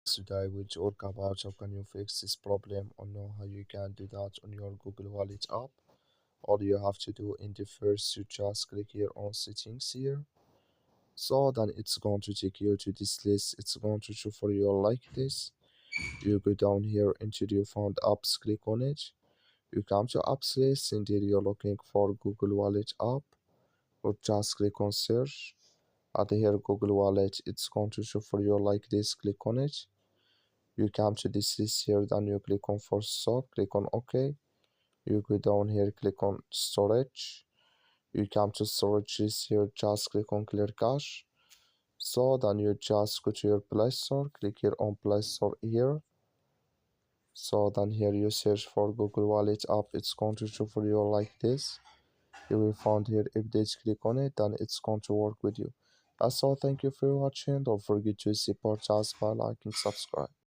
Today we talk about how can you fix this problem or know how you can do that on your Google Wallet app. All you have to do in the first you just click here on settings here. So then it's going to take you to this list. It's going to show for you like this. You go down here into the found apps, click on it. You come to apps list and there you're looking for Google Wallet app or just click on search. At here Google Wallet, it's going to show for you like this. Click on it. You come to this list here, then you click on for stock, click on OK. You go down here, click on storage. You come to storage list here, just click on clear cache. So then you just go to your Play Store, click here on Play Store here. So then here you search for Google Wallet app, it's going to show for you like this. You will find here updates, click on it, then it's going to work with you. That's all, thank you for watching. Don't forget to support us by liking, subscribe.